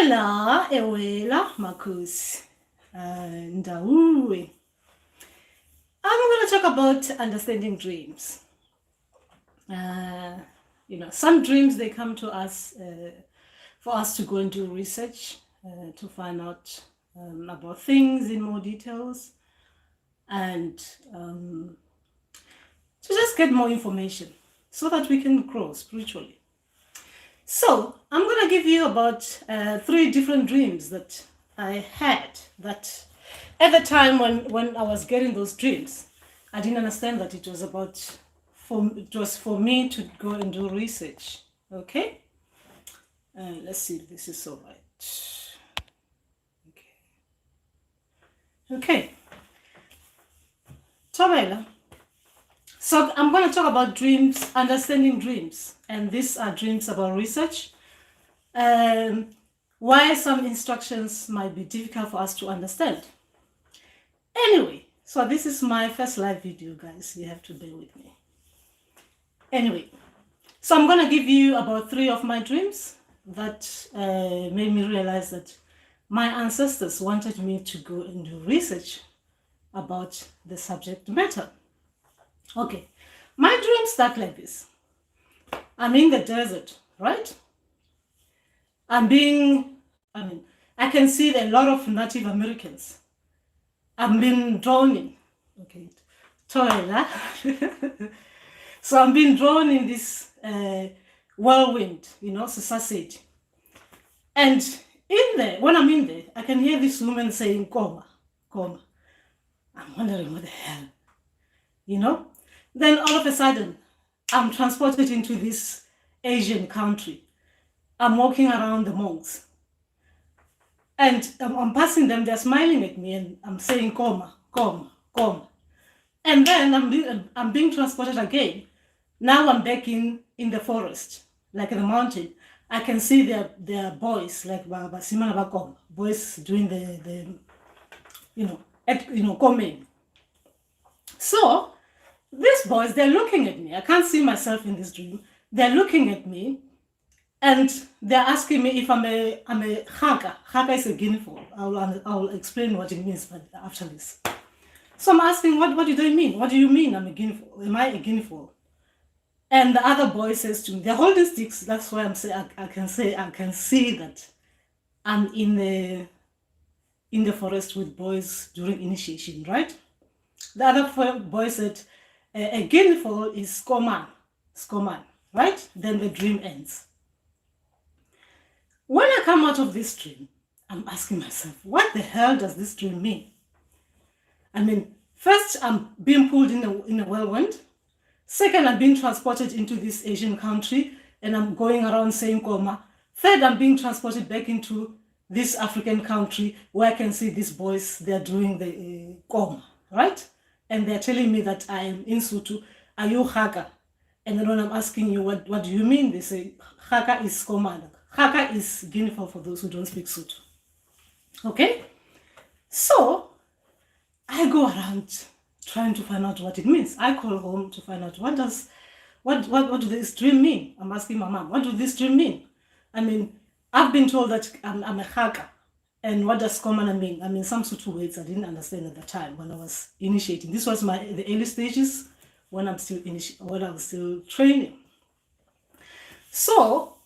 Ela ewela makusi. Ndauwe. I'm going to talk about understanding dreams. Some dreams, they come to us for us to go and do research to find out about things in more details and to just get more information so that we can grow spiritually. So I'm going to give you about 3 different dreams that I had that at the time when I was getting those dreams, I didn't understand that it was for me to go and do research. Okay? Let's see if this is all right. Okay. Tobela. So I'm going to talk about dreams, understanding dreams. And these are dreams about research. Why some instructions might be difficult for us to understand. Anyway, so this is my first live video, guys. You have to bear with me. Anyway, so I'm going to give you about 3 of my dreams that made me realize that my ancestors wanted me to go and do research about the subject matter. Okay, my dreams start like this. I'm in the desert, right? I can see a lot of Native Americans. I'm being drawn in. Okay, toilet. So I'm being drawn in this whirlwind, society. And when I'm in there, I can hear this woman saying, "Koma, koma." I'm wondering what the hell, Then all of a sudden, I'm transported into this Asian country. I'm walking around the monks. And I'm passing them, they're smiling at me, and I'm saying, "Koma, koma, koma." And then I'm being transported again. Now I'm back in the forest, like in the mountain. I can see their boys, like boys doing the coming. So these boys, they're looking at me. I can't see myself in this dream. They're looking at me, and they're asking me if I'm a Haka. Haka is a guinea fowl. I'll explain what it means after this. So I'm asking, what do they mean? What do you mean I'm a guinea fowl? Am I a guinea fowl? And the other boy says to me, they're holding sticks. That's why I'm saying I can see that I'm in the forest with boys during initiation, right? The other boy said, a guinea fowl is skoman, right? Then the dream ends. When I come out of this dream, I'm asking myself, what the hell does this dream mean? First, I'm being pulled in a whirlwind. Second, I'm being transported into this Asian country, and I'm going around saying koma. Third, I'm being transported back into this African country where I can see these boys, they're doing the koma, right? And they're telling me that I am in Sutu. Are you Haka? And then when I'm asking you, what do you mean? They say, Haka is koma. Haka is guinea fowl for those who don't speak Sutu. Okay? So, I go around trying to find out what it means. I call home to find out what does this dream mean? I'm asking my mom, what does this dream mean? I've been told that I'm a Haka. And what does common mean? Some Sutu words I didn't understand at the time when I was initiating. This was the early stages when I was still training. So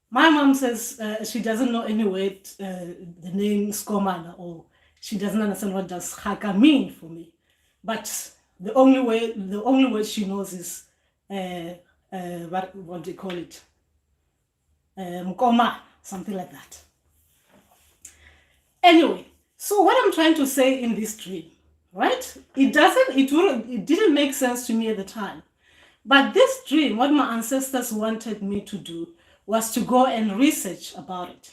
my mom says she doesn't know any word, the name Skomana, or she doesn't understand what does Haka mean for me. But the only word she knows is what they call it, Mkoma, something like that. Anyway, so what I'm trying to say in this dream, right? It didn't make sense to me at the time. But this dream, what my ancestors wanted me to do was to go and research about it.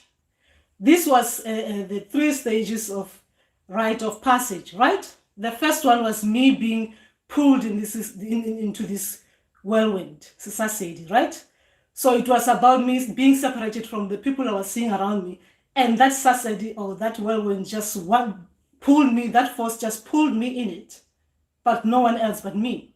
This was the 3 stages of rite of passage, right? The first one was me being pulled into this whirlwind society, right? So it was about me being separated from the people I was seeing around me. And that society or that whirlwind pulled me, that force just pulled me in it. But no one else but me.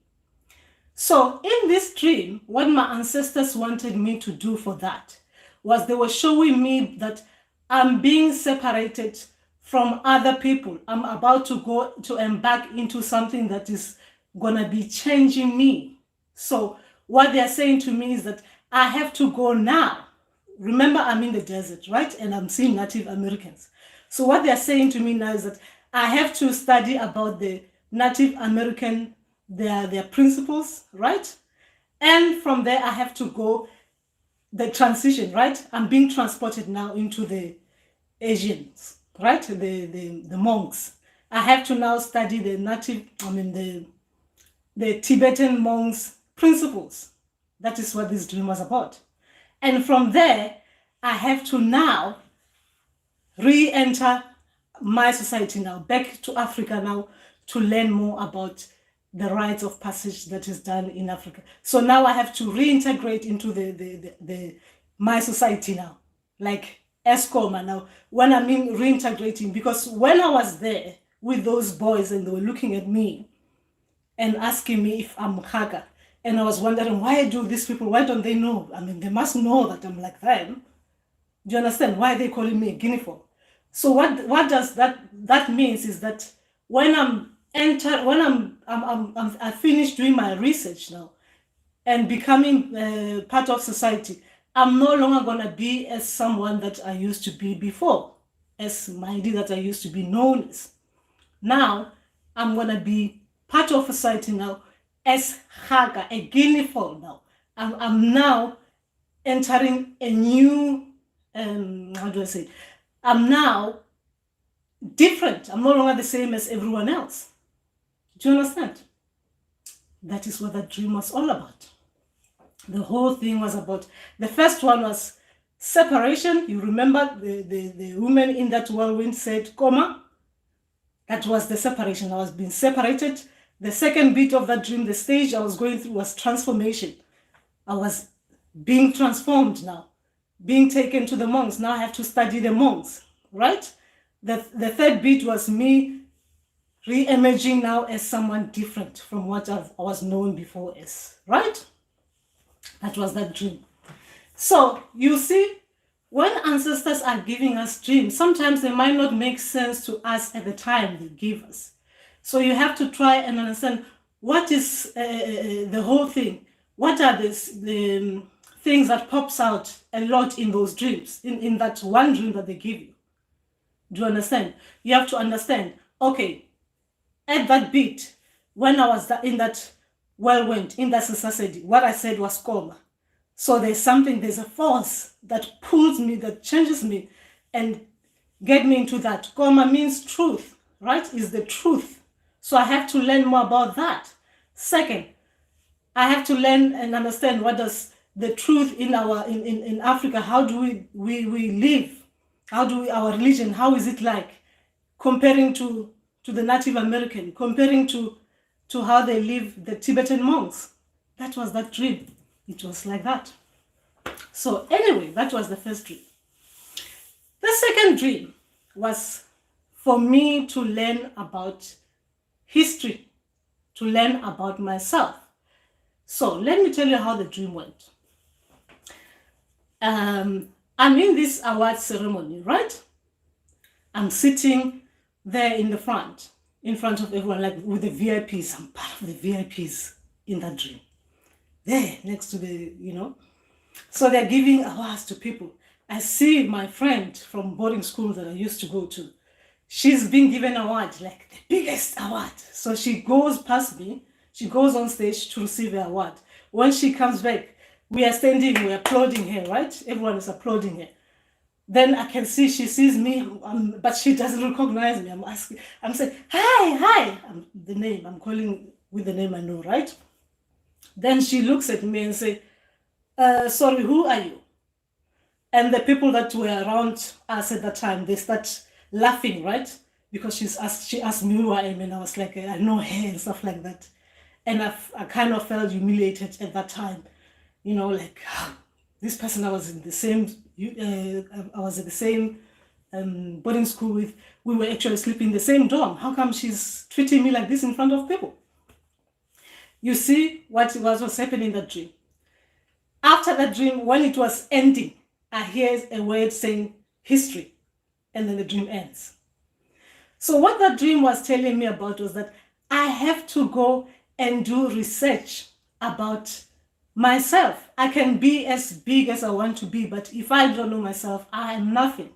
So in this dream, what my ancestors wanted me to do for that was they were showing me that I'm being separated from other people. I'm about to go to embark into something that is gonna be changing me. So what they're saying to me is that I have to go now. Remember, I'm in the desert, right? And I'm seeing Native Americans. So what they're saying to me now is that I have to study about the Native American, their principles, right? And from there, I have to go the transition, right? I'm being transported now into the Asians, right? The monks. I have to now study the the Tibetan monks' principles. That is what this dream was about. And from there, I have to now re-enter my society now, back to Africa now, to learn more about the rites of passage that is done in Africa. So now I have to reintegrate into my society now, like Escoma now. When I mean reintegrating, because when I was there with those boys and they were looking at me and asking me if I'm Khaga, and I was wondering, why do these people, why don't they know? I mean, they must know that I'm like them. Do you understand? Why are they calling me a guinea fowl? So what does that means is that when I finished doing my research now and becoming part of society, I'm no longer gonna be as someone that I used to be before, as Maidi that I used to be known as. Now I'm gonna be part of society now as Khaga, a guinea fowl now. I'm now entering a new how do I say it? I'm now different. I'm no longer the same as everyone else. Do you understand? That is what that dream was all about. The whole thing was about, the first one was separation. You remember the woman in that whirlwind said, Koma. That was the separation. I was being separated. The second bit of that dream, the stage I was going through was transformation. I was being transformed now, being taken to the monks. Now I have to study the monks, right? The third bit was me re-emerging now as someone different from what I was known before as, right? That was that dream. So you see, when ancestors are giving us dreams, sometimes they might not make sense to us at the time they give us. So you have to try and understand what is the whole thing. What are the things that pops out a lot in those dreams, in that one dream that they give you. Do you understand? You have to understand, okay, at that beat, when I was in that whirlwind, in that society, what I said was Koma. So there's a force that pulls me, that changes me and get me into that. Koma means truth, right? Is the truth. So I have to learn more about that. Second, I have to learn and understand what does the truth in Africa, how do we live? How do our religion, how is it like? Comparing to the Native American, comparing to how they live, the Tibetan monks. That was that dream. It was like that. So anyway, that was the first dream. The second dream was for me to learn about history, to learn about myself. So let me tell you how the dream went. I'm in this award ceremony, right? I'm sitting there in front of everyone, like with the VIPs. I'm part of the VIPs in that dream. There, next to the, So they're giving awards to people. I see my friend from boarding school that I used to go to. She's been given an award, like the biggest award. So she goes past me. She goes on stage to receive the award. When she comes back, we are standing, we're applauding her, right? Everyone is applauding her. Then I can see she sees me, but she doesn't recognize me. I'm saying, hi. I'm calling with the name I know, right? Then she looks at me and say, sorry, who are you? And the people that were around us at that time, they start laughing, right? Because she asked me who I am, and I was like, I know her and stuff like that. And I kind of felt humiliated at that time, like this person I was in the same, I was at the same boarding school with. We were actually sleeping in the same dorm. How come she's treating me like this in front of people? You see what was happening in that dream. After that dream, when it was ending, I hear a word saying history. and then the dream ends. So what that dream was telling me about was that I have to go and do research about myself. I can be as big as I want to be, but if I don't know myself, I am nothing.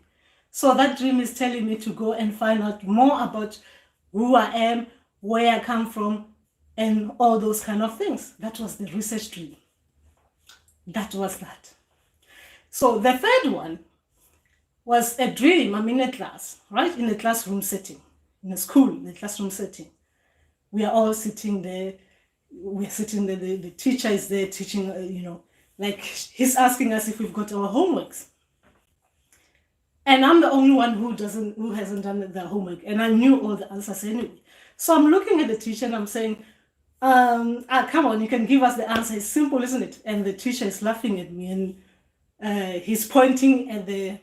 So that dream is telling me to go and find out more about who I am, where I come from, and all those kind of things. That was the research dream. That was that. So the third one was a dream. I'm in a class, right? In a classroom setting, in a school, in a classroom setting. We are all sitting there. We're sitting there. The teacher is there teaching, like he's asking us if we've got our homeworks. And I'm the only one who hasn't done the homework. And I knew all the answers anyway. So I'm looking at the teacher and I'm saying, come on, you can give us the answer. It's simple, isn't it? And the teacher is laughing at me and he's pointing at the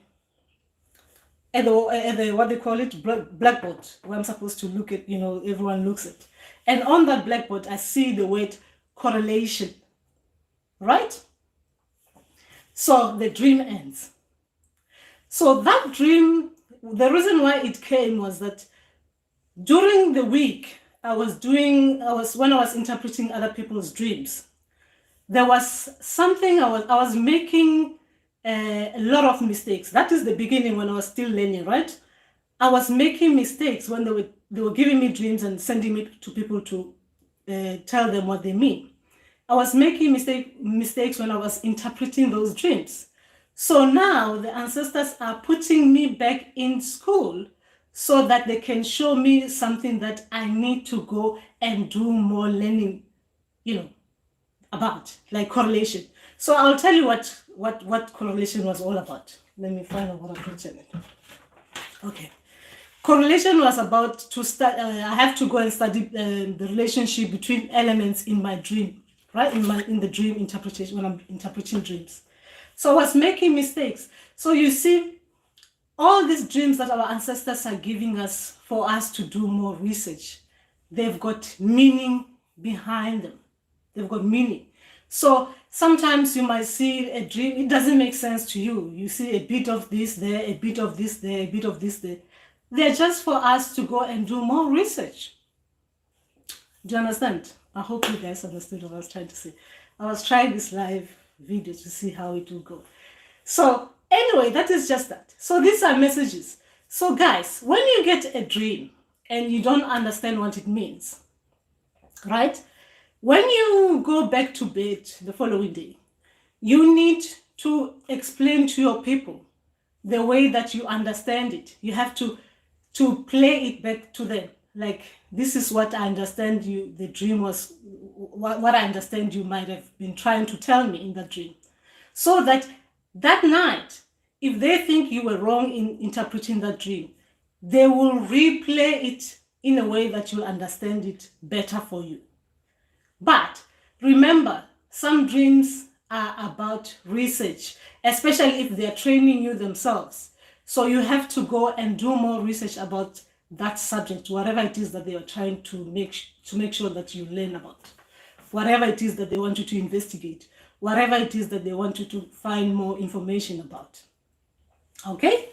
what they call it, blackboard, where I'm supposed to look at, everyone looks at. And on that blackboard, I see the word correlation, right? So the dream ends. So that dream, the reason why it came was that during the week, when I was interpreting other people's dreams, there was something I was making a lot of mistakes. That is the beginning when I was still learning, right? I was making mistakes when they were giving me dreams and sending me to people to tell them what they mean. I was making mistakes when I was interpreting those dreams. So now the ancestors are putting me back in school so that they can show me something that I need to go and do more learning, about, like correlation. So I'll tell you what correlation was all about. Let me find out what I've written it. Okay. Correlation was about to start. I have to go and study the relationship between elements in my dream, right? In the dream interpretation, when I'm interpreting dreams. So I was making mistakes. So you see, all these dreams that our ancestors are giving us for us to do more research, they've got meaning behind them. They've got meaning. So sometimes you might see a dream, it doesn't make sense to you. You see a bit of this there, a bit of this there, a bit of this there. They're just for us to go and do more research. Do you understand? I hope you guys understood what I was trying to say. I was trying this live video to see how it will go. So anyway, that is just that. So these are messages. So guys, when you get a dream and you don't understand what it means, right? When you go back to bed the following day, you need to explain to your people the way that you understand it. You have to play it back to them. Like, this is what I understand the dream was, what I understand you might have been trying to tell me in that dream. So that night, if they think you were wrong in interpreting that dream, they will replay it in a way that you understand it better for you. But remember, some dreams are about research, especially if they're training you themselves. So you have to go and do more research about that subject, whatever it is that they are trying to make sure that you learn about, whatever it is that they want you to investigate, whatever it is that they want you to find more information about. Okay?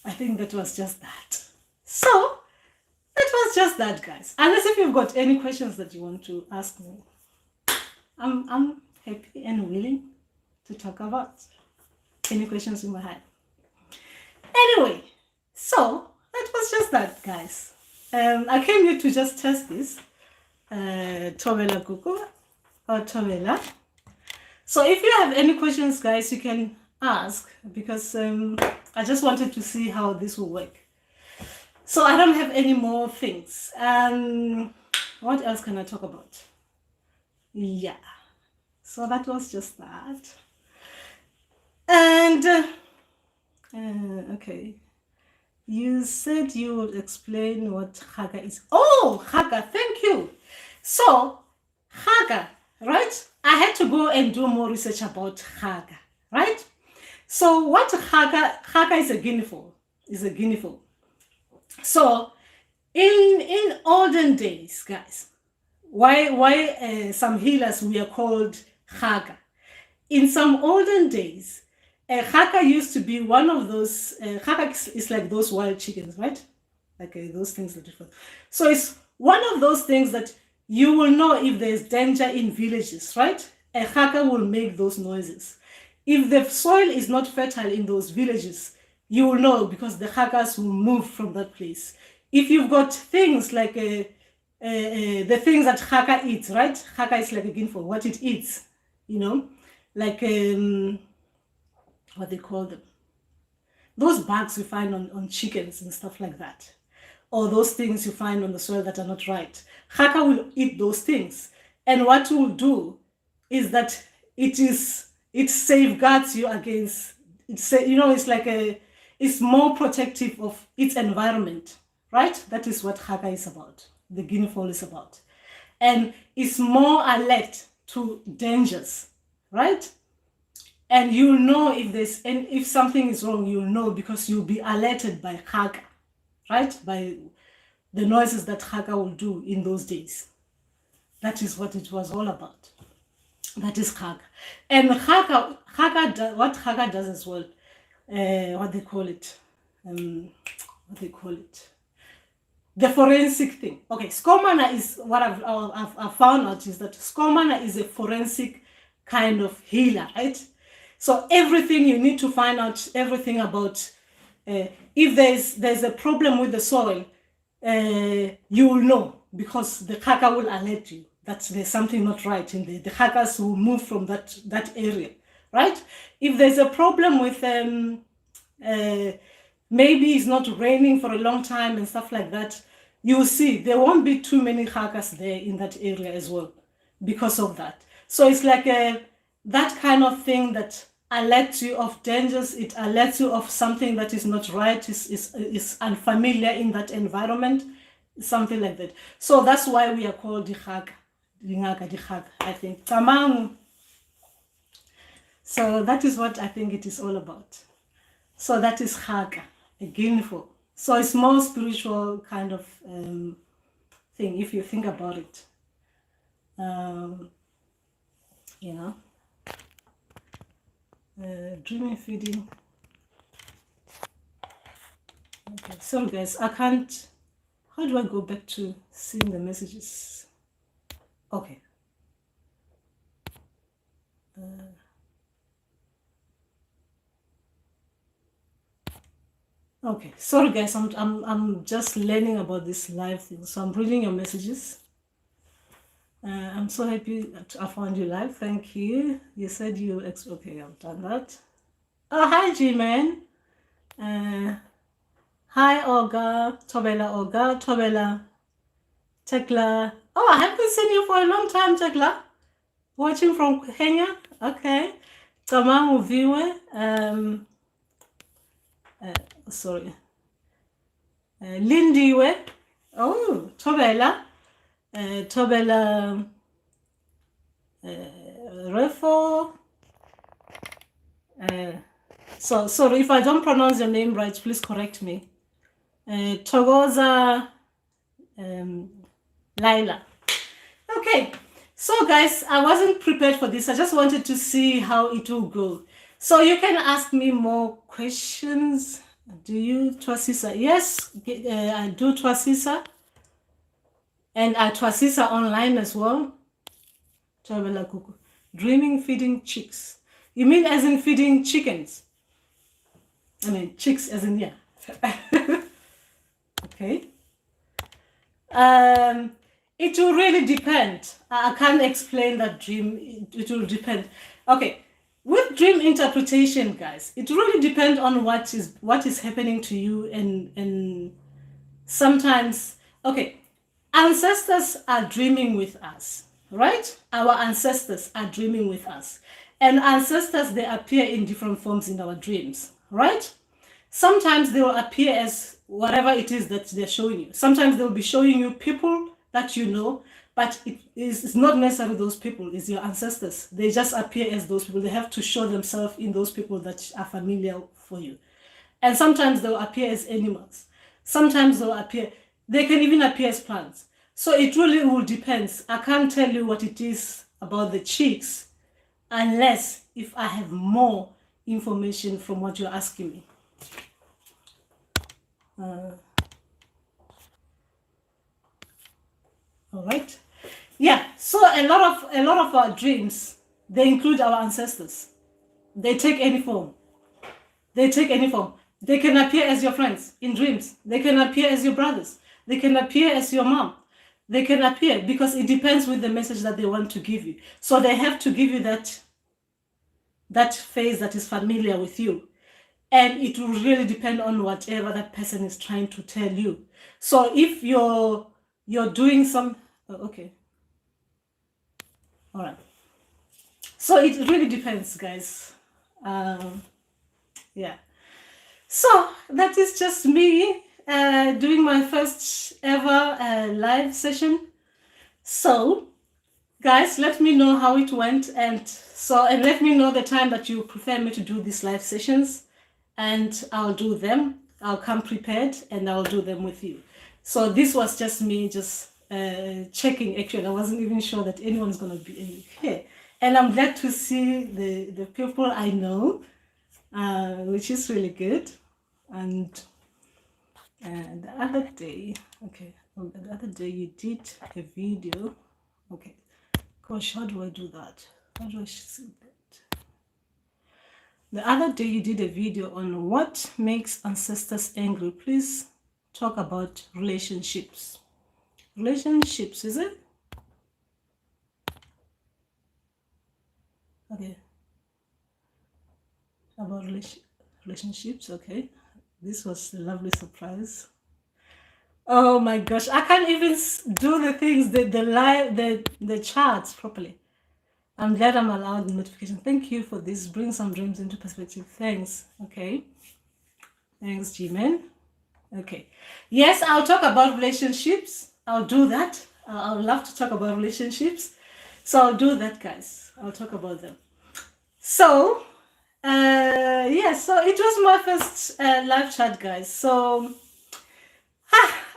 I think that was just that. So that was just that, guys. Unless if you've got any questions that you want to ask me, I'm happy and willing to talk about any questions you might have. Anyway, so that was just that, guys. I came here to just test this. Thobela Kuku or Thobela. So if you have any questions, guys, you can ask, because I just wanted to see how this will work. So I don't have any more things. What else can I talk about? Yeah. So that was just that. And okay. You said you would explain what Haga is. Oh, Haga, thank you. So, Haga, right? I had to go and do more research about Haga, right? So, what Haga is a guinea fowl. So, in olden days, guys, why some healers we are called Haga? In some olden days, Haka used to be one of those. Haka is like those wild chickens, right? Like those things that different. So it's one of those things that you will know if there's danger in villages, right? A haka will make those noises. If the soil is not fertile in those villages, you will know because the hakas will move from that place. If you've got things like the things that haka eats, right? Haka is like again for what it eats, you know, like what they call them, those bugs you find on chickens and stuff like that, or those things you find on the soil that are not right. Haka will eat those things, and what it will do is that it safeguards you against. It's like it's more protective of its environment, right? That is what Haka is about. The guinea fowl is about, and it's more alert to dangers, right? And you'll know if something is wrong, you'll know because you'll be alerted by Haka, right? By the noises that Haka will do in those days. That is what it was all about. That is Haka. And what Haka does as well, what they call it, the forensic thing. Okay, Skomana is what I've found out is that Skomana is a forensic kind of healer, right? So everything you need to find out, everything about if there's a problem with the soil, you will know because the haka will alert you that there's something not right in there. The hakas will move from that area, right? If there's a problem with maybe it's not raining for a long time and stuff like that, you will see there won't be too many hakas there in that area as well because of that. So it's like that kind of thing that alerts you of dangers. It alerts you of something that is not right, is unfamiliar in that environment, something like that. So that's why we are called the haka, I think. Tamang. So that is what I think it is all about. So that is haka, a guinea fowl. So it's more spiritual kind of thing if you think about it. You know. Dreaming feeding. Okay, sorry guys, I can't. How do I go back to seeing the messages? Okay. Okay, sorry guys, I'm just learning about this live thing, so I'm reading your messages. I'm so happy that I found you live. Thank you. You said you okay. I've done that. Oh, hi, G-Man. Hi, Olga. Tobela. Tekla. Oh, I haven't seen you for a long time, Tekla. Watching from Kenya. Okay. Tamamu Viwe. Sorry. Lindiwe. Oh, Tobela. Tobela Refo. So sorry if I don't pronounce your name right, please correct me. Togoza Laila. Okay, so guys, I wasn't prepared for this. I just wanted to see how it will go. So you can ask me more questions. Do you Twasisa? Yes, I do Twasisa. And I Twasisa online as well. Dreaming feeding chicks. You mean as in feeding chickens? I mean chicks as in, yeah. Okay. It will really depend. I can't explain that dream. It will depend. Okay. With dream interpretation, guys, it really depends on what is happening to you, and sometimes, okay, ancestors are dreaming with us, right? Our ancestors are dreaming with us, and ancestors, they appear in different forms in our dreams, right? Sometimes they will appear as whatever it is that they're showing you. Sometimes they'll be showing you people that you know, but it's not necessarily those people, it's your ancestors. They just appear as those people. They have to show themselves in those people that are familiar for you. And sometimes they'll appear as animals. Sometimes they can even appear as plants. So it really will depend. I can't tell you what it is about the chicks unless if I have more information from what you're asking me. All right. Yeah. So a lot of our dreams, they include our ancestors. They take any form. They take any form. They can appear as your friends in dreams. They can appear as your brothers. They can appear as your mom. They can appear because it depends with the message that they want to give you. So they have to give you that phase that is familiar with you. And it will really depend on whatever that person is trying to tell you. So if you're doing some, okay. All right. So it really depends, guys. Yeah. So that is just me doing my first ever live session. So guys, let me know how it went, and let me know the time that you prefer me to do these live sessions, and I'll do them. I'll come prepared and I'll do them with you. So this was just me just checking. Actually, I wasn't even sure that anyone's gonna be here, and I'm glad to see the people I know, which is really good. And the other day, okay, the other day you did a video. Okay, gosh, how do I do that? How do I see that? The other day you did a video on what makes ancestors angry. Please talk about relationships. Relationships, is it? Okay. About relationships, okay. This was a lovely surprise. Oh my gosh, I can't even do the things, the charts properly. I'm glad I'm allowed the notification. Thank you for this. Bring some dreams into perspective. Thanks. Okay. Thanks, G-Man. Okay. Yes, I'll talk about relationships. I'll do that. I'll love to talk about relationships. So I'll do that, guys. I'll talk about them. So, yeah, so it was my first live chat, guys. So,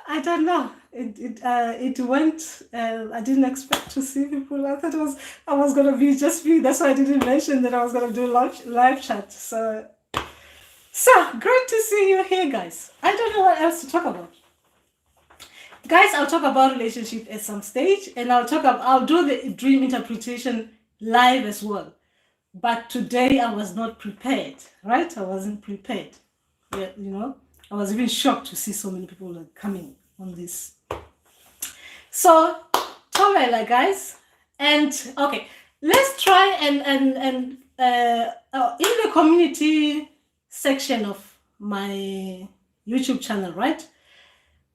I don't know. It went. I didn't expect to see people. I thought I was gonna be just me. That's why I didn't mention that I was gonna do live chat. So great to see you here, guys. I don't know what else to talk about. Guys, I'll talk about relationship at some stage, and I'll do the dream interpretation live as well. But today I was not prepared, right? I wasn't prepared. Yeah, you know, I was even shocked to see so many people coming on this. So, Tomela, guys, and okay, let's try and in the community section of my YouTube channel, right?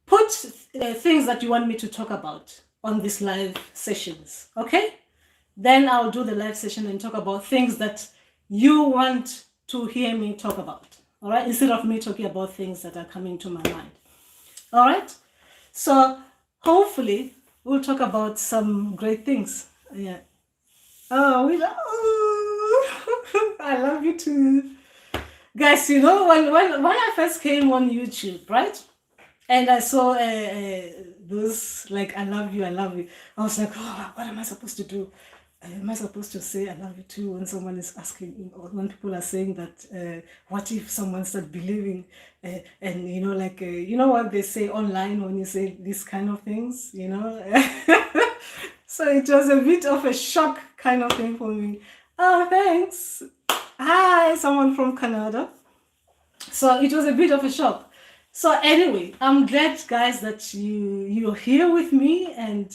Put things that you want me to talk about on these live sessions, okay? Then I'll do the live session and talk about things that you want to hear me talk about, all right? Instead of me talking about things that are coming to my mind, all right? So hopefully we'll talk about some great things. Yeah. Oh, I love you too. Guys, you know, when I first came on YouTube, right? And I saw those, like, I love you, I was like, oh, what am I supposed to do? Am I supposed to say I love you too when someone is asking, or when people are saying that, what if someone starts believing, and you know, like, you know what they say online when you say these kind of things, you know? So it was a bit of a shock kind of thing for me. Oh, thanks. Hi, someone from Canada. So it was a bit of a shock. So anyway, I'm glad, guys, that you're here with me, and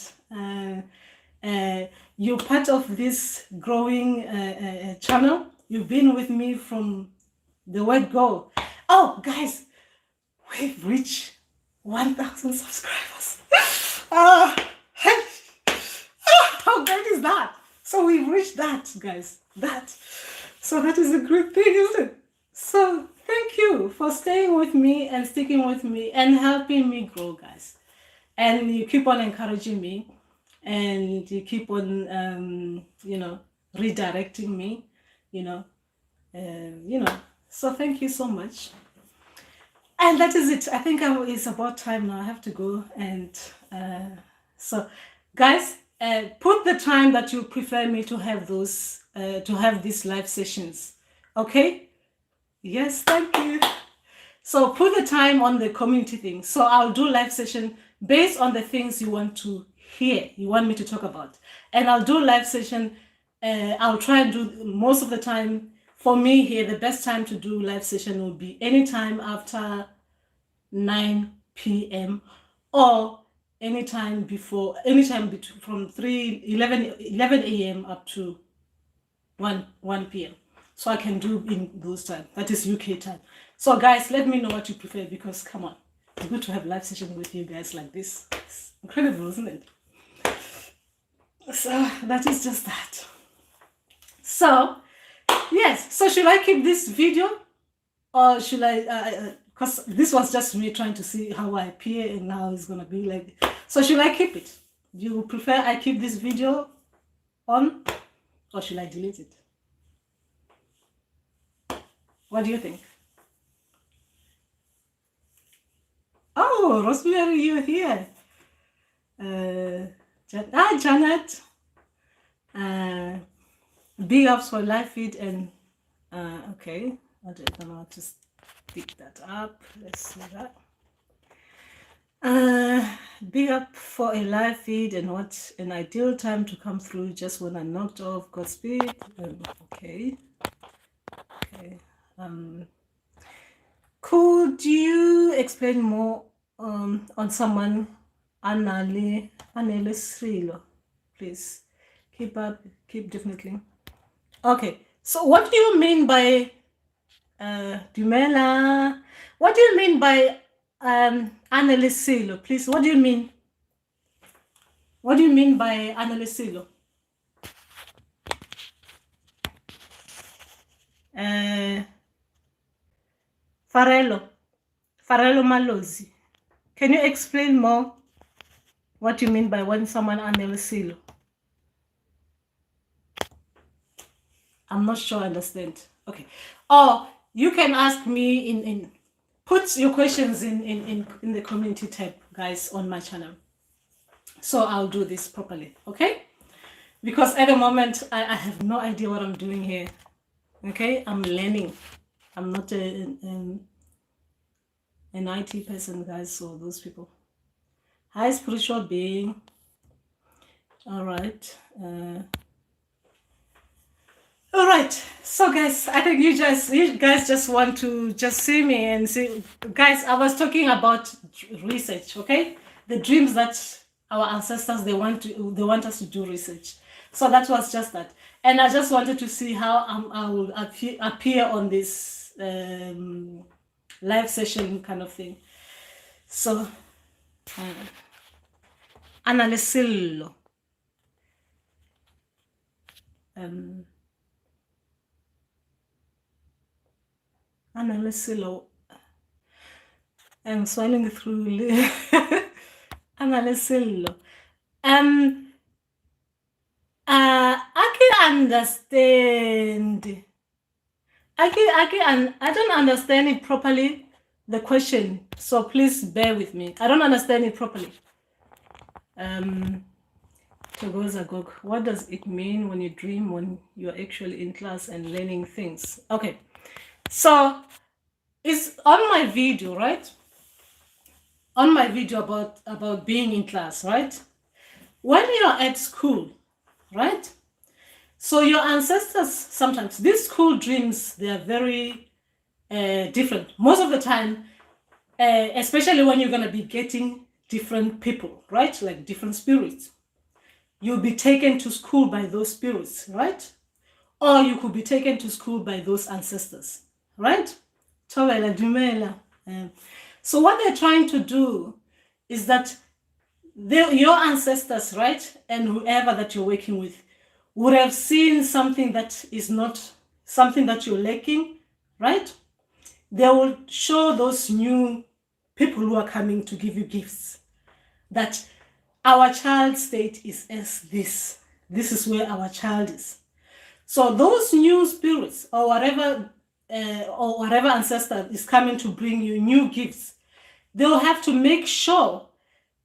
you're part of this growing channel. You've been with me from the word go. Oh, guys, we've reached 1,000 subscribers. How great is that? So we've reached that, guys. So that is a great thing, isn't it? So thank you for staying with me and sticking with me and helping me grow, guys. And you keep on encouraging me, and you keep on, you know, redirecting me, you know. So thank you so much. And that is it. I think it's about time now. I have to go. And so, guys, put the time that you prefer me to have these live sessions. Okay? Yes, thank you. So put the time on the community thing. So I'll do live session based on the things you want to hear, you want me to talk about. And I'll do live session. I'll try and do most of the time. For me here, the best time to do live session will be anytime after 9 p.m. or anytime before, from 11 a.m. up to 1 p.m. So I can do in those time. That is UK time. So guys, let me know what you prefer, because come on, it's good to have live session with you guys like this. It's incredible, isn't it? So that is just that. So yes, so should I keep this video, or should I because this was just me trying to see how I appear and how it's gonna be like. So should I keep it? Do you prefer I keep this video on, or should I delete it? What do you think? Oh, Rosemary, you're here. Hi, Janet. Big ups for live feed and okay. I don't know how to pick that up. Let's see that. Big up for a live feed, and what an ideal time to come through just when I knocked off. Godspeed. Okay. Could you explain more on someone Anale Srilo, please? Keep up, keep definitely. Okay, so what do you mean by Dumela? What do you mean by Anale Srilo, please? What do you mean? What do you mean by Anale Srilo? Farelo Malozi. Can you explain more what you mean by when someone Anele Srilo? I'm not sure I understand. Okay. Or you can ask me in put your questions in the community tab, guys, on my channel. So I'll do this properly, okay? Because at the moment I have no idea what I'm doing here. Okay, I'm learning. I'm not an IT person, guys, so those people. Hi, spiritual being. All right. All right, so guys, I think you guys just want to just see me and see. Guys, I was talking about research, okay? The dreams that our ancestors they want us to do research. So that was just that, and I just wanted to see how I will appear on this live session kind of thing. So, Analisillo. Analisilo. I'm swallowing through. Analisilo. I can understand. I don't understand it properly, the question. So please bear with me. I don't understand it properly. What does it mean when you dream when you're actually in class and learning things? Okay. So it's on my video, right? On my video about being in class, right? When you're at school, right? So your ancestors, sometimes these school dreams, they are very different. Most of the time, especially when you're going to be getting different people, right? Like different spirits. You'll be taken to school by those spirits, right? Or you could be taken to school by those ancestors, right? So what they're trying to do is that your ancestors, right, and whoever that you're working with would have seen something that is not something that you're lacking, right? They will show those new people who are coming to give you gifts that our child state is as this. This is where our child is. So those new spirits or whatever ancestor is coming to bring you new gifts, they'll have to make sure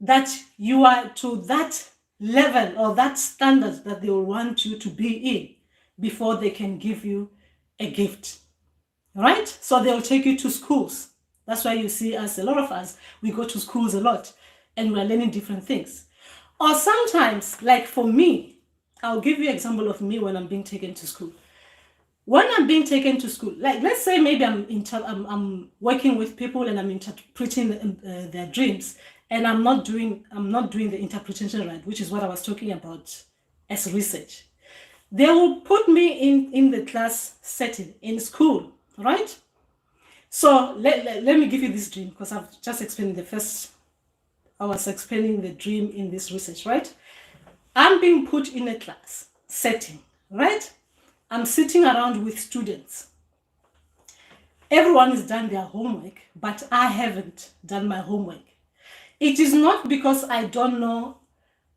that you are to that level or that standard that they will want you to be in before they can give you a gift. right? So they'll take you to schools. That's why you see us, a lot of us, we go to schools a lot and we're learning different things. Or sometimes, like for me, I'll give you an example of me when I'm being taken to school. When I'm being taken to school, like let's say maybe I'm working with people and I'm interpreting their dreams, and I'm not doing the interpretation right, which is what I was talking about as research. They will put me in the class setting in school, right? So let me give you this dream, because I've just explained I was explaining the dream in this research, right? I'm being put in a class setting, right? I'm sitting around with students. Everyone has done their homework, but I haven't done my homework. It is not because I don't know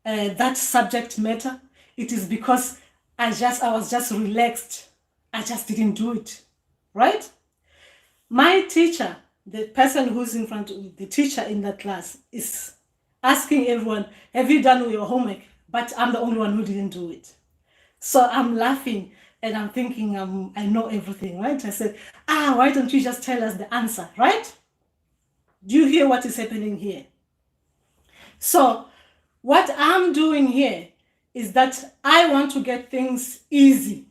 that subject matter. It is because I was just relaxed. I just didn't do it, right? My teacher, the person who's in front of the teacher in that class, is asking everyone, have you done your homework? But I'm the only one who didn't do it. So I'm laughing and I'm thinking I know everything, right? I said, why don't you just tell us the answer, right? Do you hear what is happening here? So what I'm doing here is that I want to get things easy,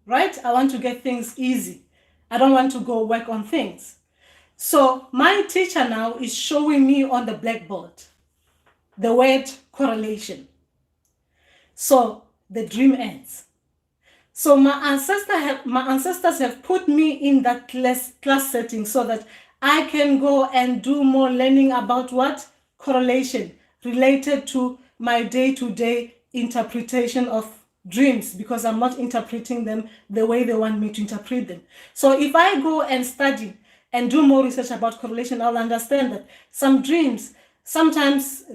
right? I want to get things easy. I don't want to go work on things. So my teacher now is showing me on the blackboard the word correlation. So the dream ends. So my ancestors have put me in that class setting so that I can go and do more learning about what? Correlation, related to my day-to-day interpretation of dreams, because I'm not interpreting them the way they want me to interpret them. So if I go and study and do more research about correlation, I'll understand that sometimes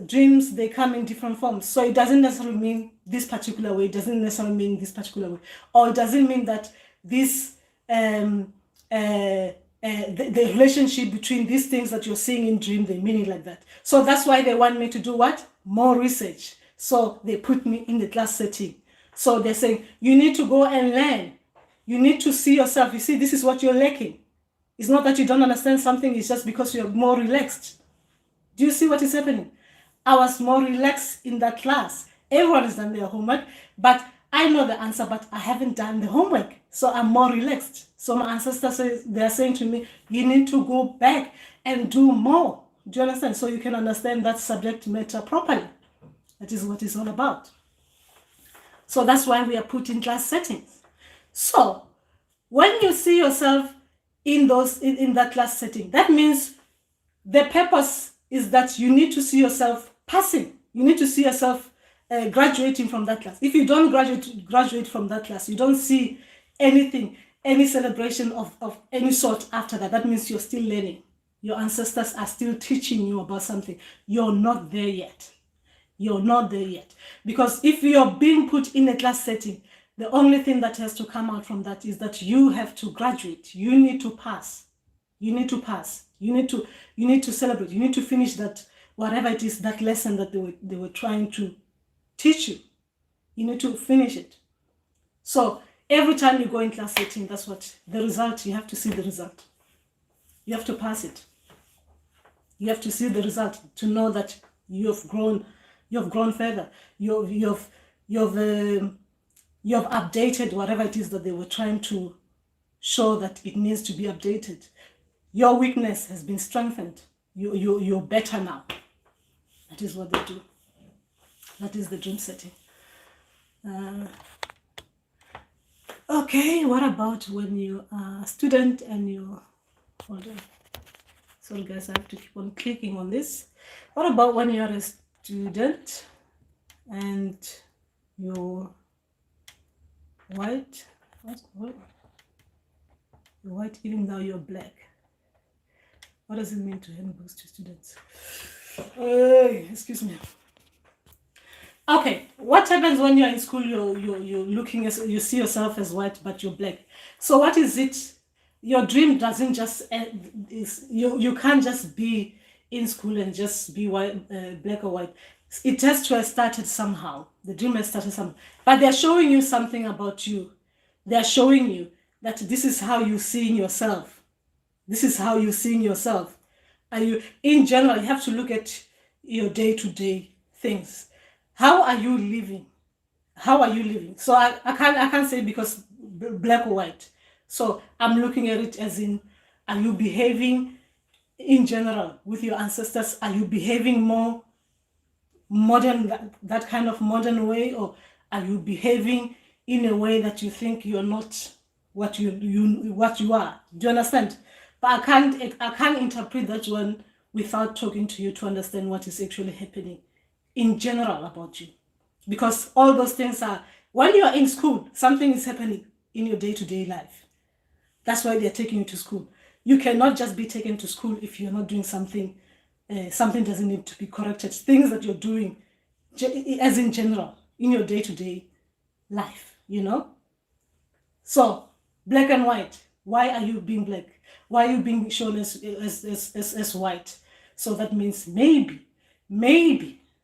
dreams, they come in different forms. So it doesn't necessarily mean this particular way, it doesn't necessarily mean this particular way, or it doesn't mean that this the relationship between these things that you're seeing in dream, they mean it like that. So that's why they want me to do what? More research. So they put me in the class setting. So they're saying, you need to go and learn. You need to see yourself. You see, this is what you're lacking. It's not that you don't understand something, it's just because you're more relaxed. Do you see what is happening? I was more relaxed in that class. Everyone has done their homework, but I know the answer, but I haven't done the homework. So I'm more relaxed. So my ancestors, they're saying to me, you need to go back and do more. Do you understand? So you can understand that subject matter properly. That is what it's all about. So that's why we are put in class settings. So when you see yourself in that class setting, that means the purpose is that you need to see yourself passing. You need to see yourself graduating from that class. If you don't graduate from that class, you don't see anything, any celebration of any sort after that. That means you're still learning. Your ancestors are still teaching you about something. You're not there yet. You're not there yet. Because if you're being put in a class setting, the only thing that has to come out from that is that you have to graduate. You need to pass. You need to pass. You need to celebrate. You need to finish that, whatever it is, that lesson that they were trying to teach you. You need to finish it. So every time you go in class setting, that's what the result, you have to see the result. You have to pass it. You have to see the result to know that you've grown further. You've updated whatever it is that they were trying to show that it needs to be updated. Your weakness has been strengthened. You're better now. That is what they do. That is the dream setting. Okay, what about when you are a student and you... Hold on. Sorry guys, I have to keep on clicking on this. What about when you are a student and you're white? What? You're white even though you're black. What does it mean to hand books to students? Excuse me. Okay, what happens when you're in school? You're looking as you see yourself as white, but you're black. So what is it? Your dream doesn't just you can't just be in school and just be white, black or white. It has to have started somehow. The dream has started somehow, but they're showing you something about you. They're showing you that this is how you see yourself. This is how you're seeing yourself. Are you, in general, you have to look at your day-to-day things. How are you living? How are you living? So I can't say because black or white. So I'm looking at it as in, are you behaving in general with your ancestors? Are you behaving more modern, that kind of modern way, or are you behaving in a way that you think you're not what you are? Do you understand? But I can't interpret that one without talking to you to understand what is actually happening in general about you, because all those things are, when you are in school, something is happening in your day-to-day life. That's why they're taking you to school. You cannot just be taken to school if you're not doing something. Something doesn't need to be corrected. Things that you're doing, as in general, in your day-to-day life, So, black and white. Why are you being black? Why are you being shown as white? So that means maybe.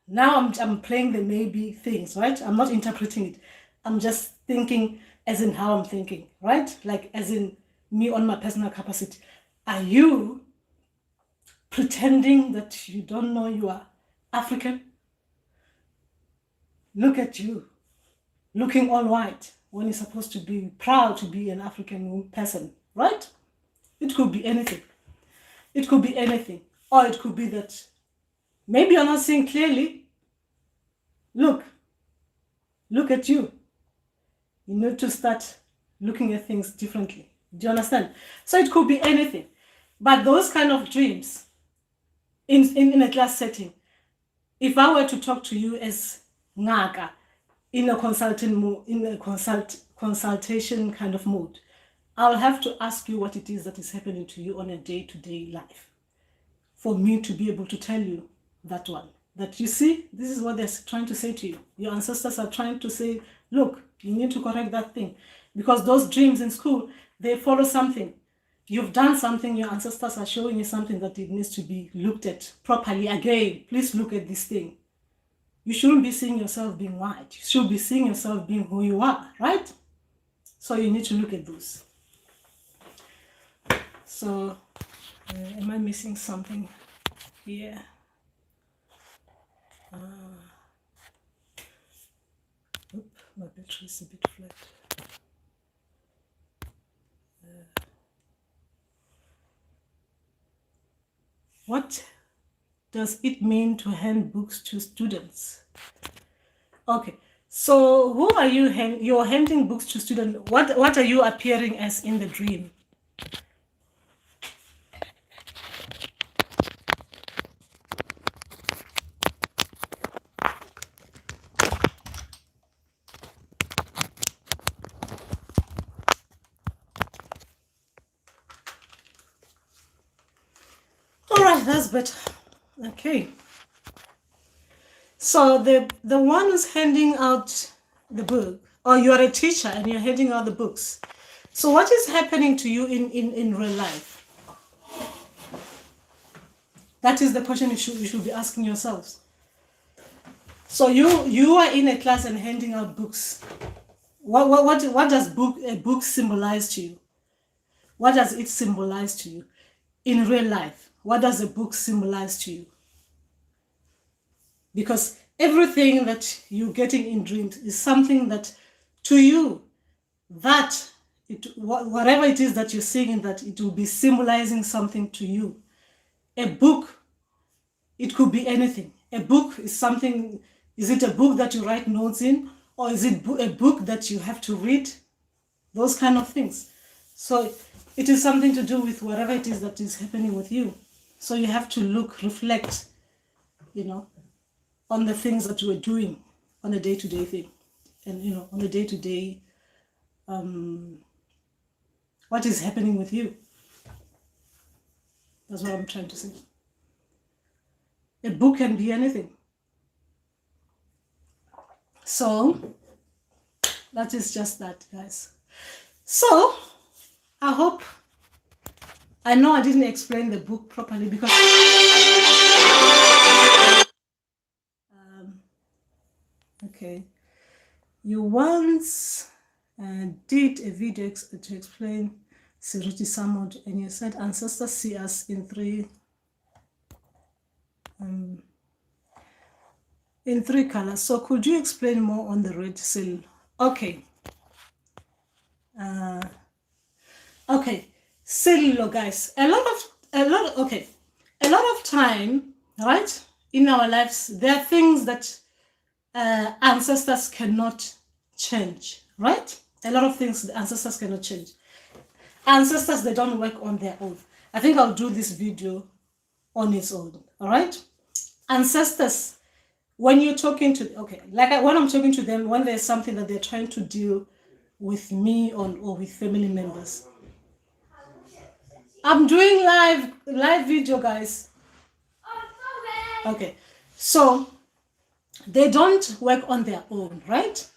Now I'm playing the maybe things, right? I'm not interpreting it. I'm just thinking as in how I'm thinking, right? Like as in me on my personal capacity. Are you pretending that you don't know you are African? Look at you, looking all white when you're supposed to be proud to be an African person, right? It could be anything. It could be anything. Or it could be that maybe you're not seeing clearly. Look at you. You need to start looking at things differently. Do you understand? So it could be anything. But those kind of dreams, in a class setting, if I were to talk to you as Ngaka, in a consultation kind of mode, I'll have to ask you what it is that is happening to you on a day-to-day life for me to be able to tell you that one. That you see, this is what they're trying to say to you. Your ancestors are trying to say, look, you need to correct that thing. Because those dreams in school, they follow something. You've done something, your ancestors are showing you something that it needs to be looked at properly. Again, please look at this thing. You shouldn't be seeing yourself being white. You should be seeing yourself being who you are, right? So you need to look at those. So, am I missing something here? My battery is a bit flat. What does it mean to hand books to students? Okay, so who are you? You're handing books to students. What are you appearing as in the dream? All right, that's better. Okay. So the one who's handing out the book, or you are a teacher and you're handing out the books. So what is happening to you in real life? That is the question you should be asking yourselves. So you are in a class and handing out books. What does a book symbolize to you? What does it symbolize to you in real life? What does a book symbolize to you? Because everything that you're getting in dreams is something that, to you, that whatever it is that you're seeing in that, it will be symbolizing something to you. A book, it could be anything. A book is something. Is it a book that you write notes in, or is it a book that you have to read? Those kind of things. So it is something to do with whatever it is that is happening with you. So you have to reflect, on the things that you are doing on a day-to-day thing, and on a day-to-day, what is happening with you. That's what I'm trying to say. A book can be anything. So that is just that, guys. So I hope, I know I didn't explain the book properly because okay, you once did a video to explain Siriti Samod, and you said ancestors see us in three colors. So could you explain more on the red seal? Okay. Okay, cellular, guys. A lot of time, right, in our lives, there are things that ancestors cannot change, right? A lot of things the ancestors cannot change. Ancestors, they don't work on their own. I think I'll do this video on its own, all right? Ancestors, when you're talking to, when I'm talking to them, when there's something that they're trying to deal with me on or with family members, I'm doing live video, guys. Okay, so they don't work on their own, right?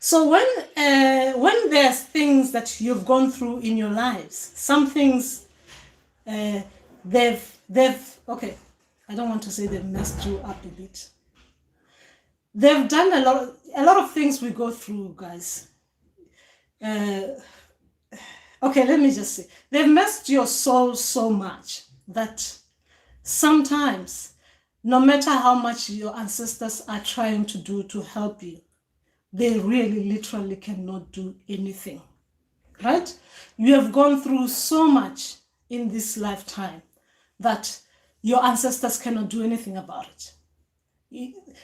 So when there's things that you've gone through in your lives, some things they've okay, I don't want to say they've messed you up a bit. They've done a lot of things we go through, guys. Okay, let me just say, they've messed your soul so much that sometimes, no matter how much your ancestors are trying to do to help you, they really literally cannot do anything, right? You have gone through so much in this lifetime that your ancestors cannot do anything about it.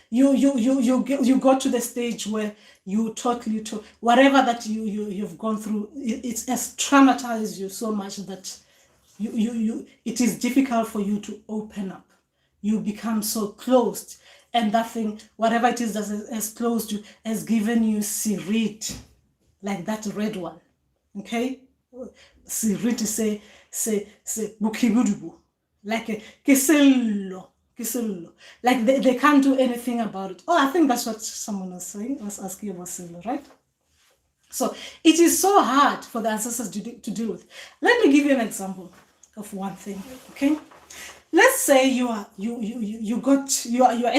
You got to the stage where you totally whatever that you've gone through, it has traumatized you so much that it is difficult for you to open up. You become so closed, and that thing, whatever it is that has closed you, has given you sirit, like that red one. Okay, sirit say bukibudubu, like a kisello. Like they can't do anything about it. Oh, I think that's what someone was saying, was asking about Silo, right? So it is so hard for the ancestors to deal with. Let me give you an example of one thing, okay? Let's say you're at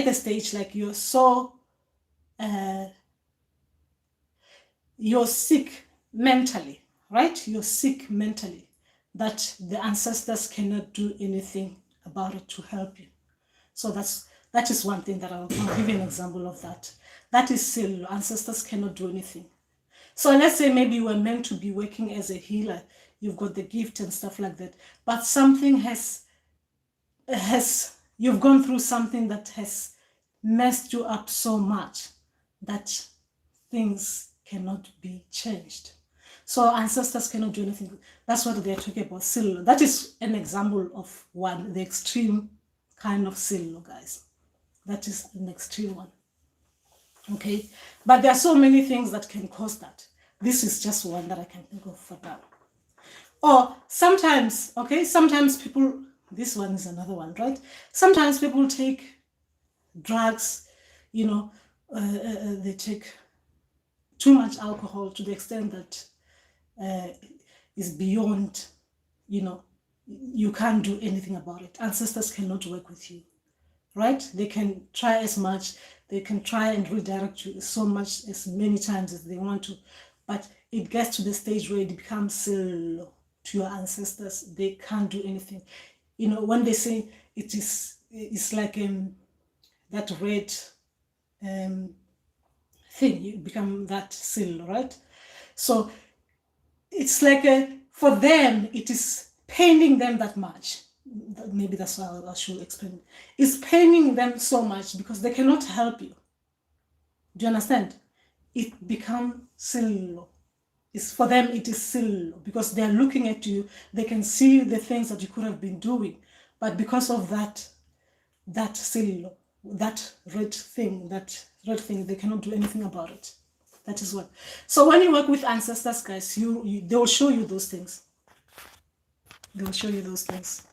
the stage like you're so you're sick mentally, right? You're sick mentally that the ancestors cannot do anything about it to help you. So that is one thing that I'll give you an example of that. That is still ancestors cannot do anything. So let's say maybe you were meant to be working as a healer, you've got the gift and stuff like that, but something has you've gone through something that has messed you up so much that things cannot be changed. So ancestors cannot do anything. That's what they're talking about. Silo. That is an example of one, the extreme kind of silo, guys. That is an extreme one. Okay, but there are so many things that can cause that. This is just one that I can think of for now. Or sometimes, okay, sometimes people, this one is another one, right? Sometimes people take drugs, you know, they take too much alcohol to the extent that is beyond, you know, you can't do anything about it. Ancestors cannot work with you, right? They can try as much, they can try and redirect you so much, as many times as they want to, but it gets to the stage where it becomes slow to your ancestors. They can't do anything. You know, when they say it's like that red thing, you become that seal, right? So it's like for them, it is paining them that much. Maybe that's why I should explain. It's paining them so much because they cannot help you. Do you understand? It becomes silo. It's for them, it is silo because they're looking at you. They can see the things that you could have been doing, but because of that silo, that red thing, they cannot do anything about it. That is what. So when you work with ancestors, guys, they will show you those things. They will show you those things.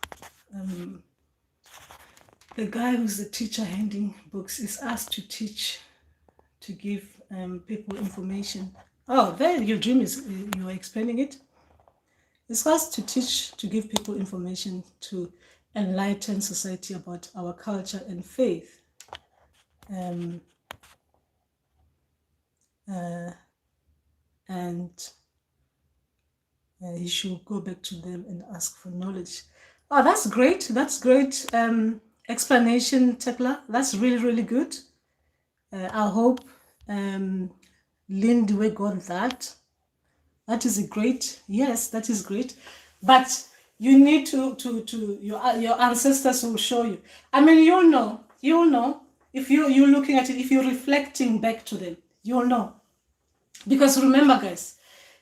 The guy who's the teacher handing books is asked to teach, to give people information. Oh, there, your dream is, you are explaining it. It's asked to teach, to give people information, to enlighten society about our culture and faith. And he should go back to them and ask for knowledge. Oh, that's great. That's great explanation, Tekla. That's really, really good. I hope Lindy got that. That is great. Yes, that is great. But you need to your ancestors will show you. I mean, you'll know if you're looking at it, if you're reflecting back to them, you'll know. Because remember, guys,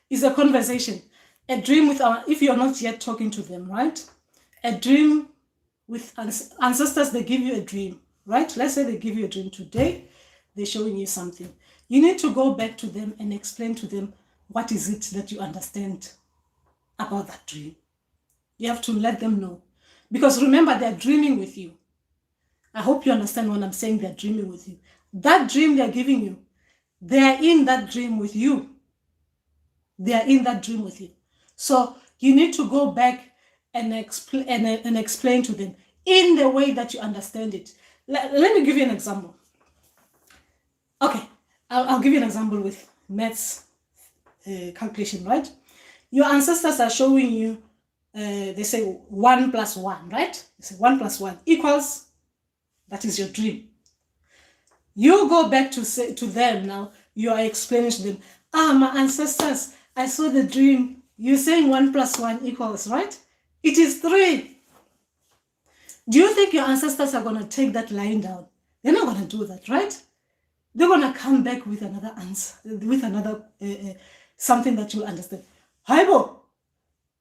it's a conversation. A dream with if you're not yet talking to them, right? A dream with ancestors, they give you a dream, right? Let's say they give you a dream today, they're showing you something. You need to go back to them and explain to them what is it that you understand about that dream. You have to let them know. Because remember, they're dreaming with you. I hope you understand when I'm saying they're dreaming with you. That dream they're giving you, they're in that dream with you. They are in that dream with you. So you need to go back and explain to them in the way that you understand it. Let me give you an example. Okay, I'll give you an example with maths calculation, right? Your ancestors are showing you, they say 1 plus 1, right? They say 1 plus 1 equals, that is your dream. You go back to them now, you are explaining to them, my ancestors, I saw the dream. You're saying 1 plus 1 equals, right? It is 3. Do you think your ancestors are going to take that line down? They're not going to do that, right? They're going to come back with another answer, with another something that you understand. Haibo,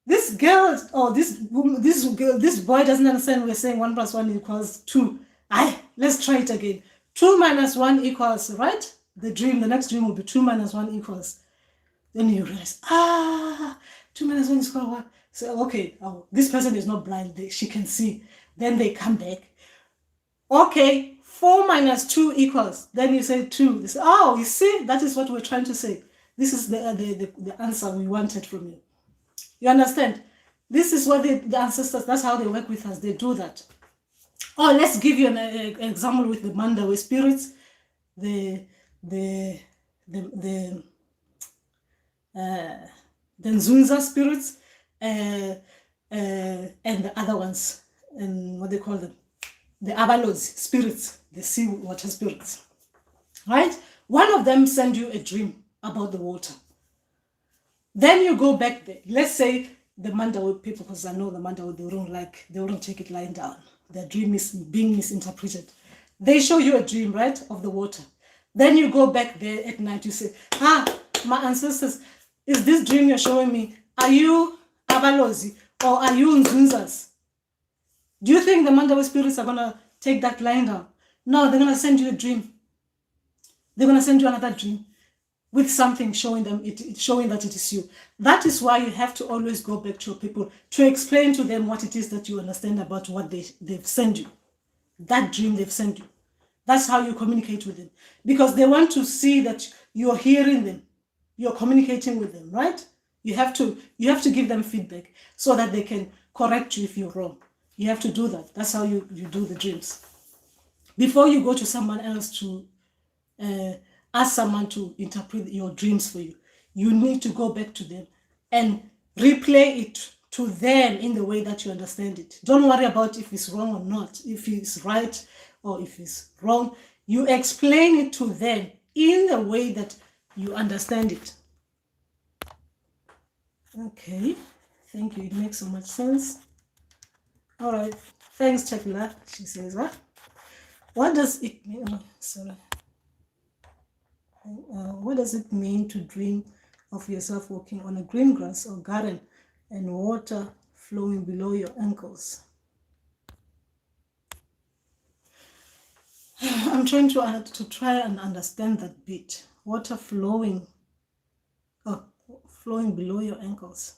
this girl or this boy doesn't understand. We're saying 1 plus 1 equals 2. Let's try it again. 2 minus 1 equals, right? The next dream will be 2 minus 1 equals. Then you realize, 2 minus 1 is equal to what? So, okay, this person is not blind. She can see. Then they come back. Okay, 4 minus 2 equals. Then you say 2. They say, you see, that is what we're trying to say. This is the answer we wanted from you. You understand? This is what the ancestors, that's how they work with us. They do that. Let's give you an example with the Mandawe spirits, the Nzunza spirits, and the other ones, and what they call them, the Abalozi spirits, the sea water spirits, right? One of them send you a dream about the water. Then you go back there. Let's say the Mandawe people, because I know the Mandawe, they wouldn't take it lying down. Their dream is being misinterpreted. They show you a dream, right, of the water. Then you go back there at night, you say, my ancestors, is this dream you're showing me? Are you Abalozi or are you Nzunzas? Do you think the Mandawe spirits are going to take that line down? No, they're going to send you a dream. They're going to send you another dream with something showing that it is you. That is why you have to always go back to your people to explain to them what it is that you understand about what they've sent you. That dream they've sent you. That's how you communicate with them. Because they want to see that you're hearing them. You're communicating with them, right? You have to give them feedback so that they can correct you if you're wrong. You have to do that. That's how you do the dreams. Before you go to someone else to ask someone to interpret your dreams for you, you need to go back to them and replay it to them in the way that you understand it. Don't worry about if it's wrong or not, if it's right or if it's wrong. You explain it to them in the way that you understand it. Okay, thank you. It makes so much sense. All right, thanks, Tekla. She says, what does it mean? What does it mean to dream of yourself walking on a green grass or garden and water flowing below your ankles? I'm trying to try and understand that bit. Water flowing below your ankles.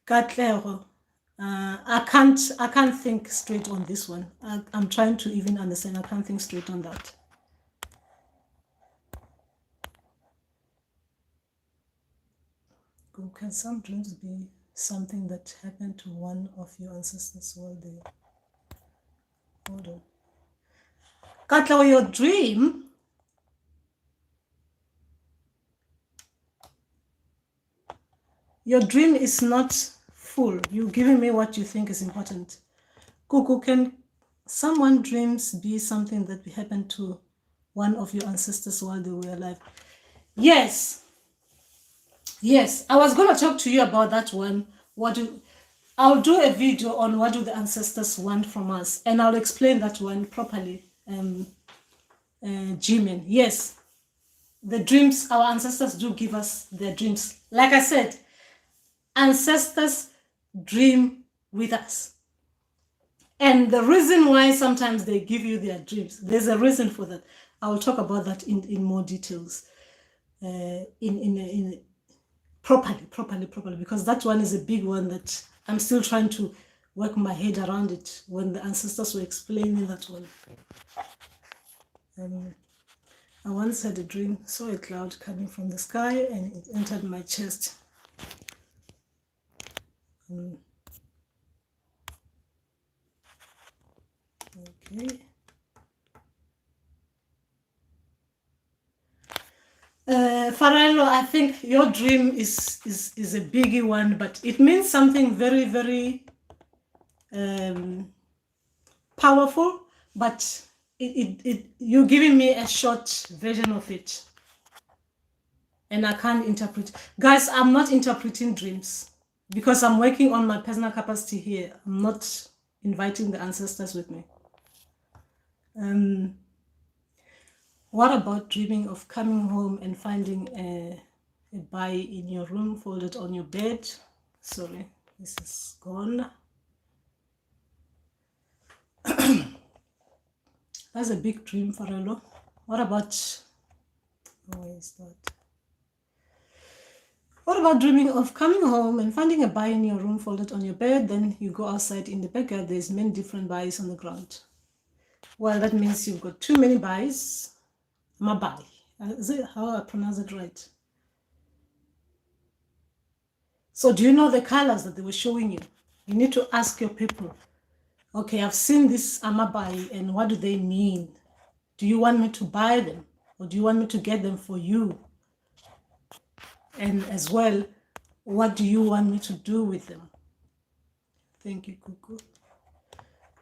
I can't think straight on this one. I'm trying to even understand. I can't think straight on that. Can some dreams be something that happened to one of your ancestors while they... Hold on. Katla, your dream Your dream is not full. You're giving me what you think is important. Kuku, can someone dreams be something that happened to one of your ancestors while they were alive? Yes. Yes. I was going to talk to you about that one. I'll do a video on what do the ancestors want from us, and I'll explain that one properly. Jimin. Yes. The dreams, our ancestors do give us their dreams. Like I said, ancestors dream with us. And the reason why sometimes they give you their dreams, there's a reason for that. I will talk about that in more details, in properly, because that one is a big one that I'm still trying to work my head around it when the ancestors were explaining that one. I once had a dream, saw a cloud coming from the sky and it entered my chest. Okay. Farello, I think your dream is a biggie one, but it means something very, very powerful, but you're giving me a short version of it. And I can't interpret. Guys, I'm not interpreting dreams because I'm working on my personal capacity here. I'm not inviting the ancestors with me. What about dreaming of coming home and finding a bye in your room folded on your bed? Sorry, this is gone. That's a big dream, Farello. What about, where is that? What about dreaming of coming home and finding a bye in your room folded on your bed? Then you go outside in the backyard, there's many different byes on the ground. Well, that means you've got too many byes. Mabai. Is it how I pronounce it right? So do you know the colors that they were showing you? You need to ask your people, okay, I've seen this amabai and what do they mean? Do you want me to buy them? Or do you want me to get them for you? And as well, what do you want me to do with them? Thank you, Kuku.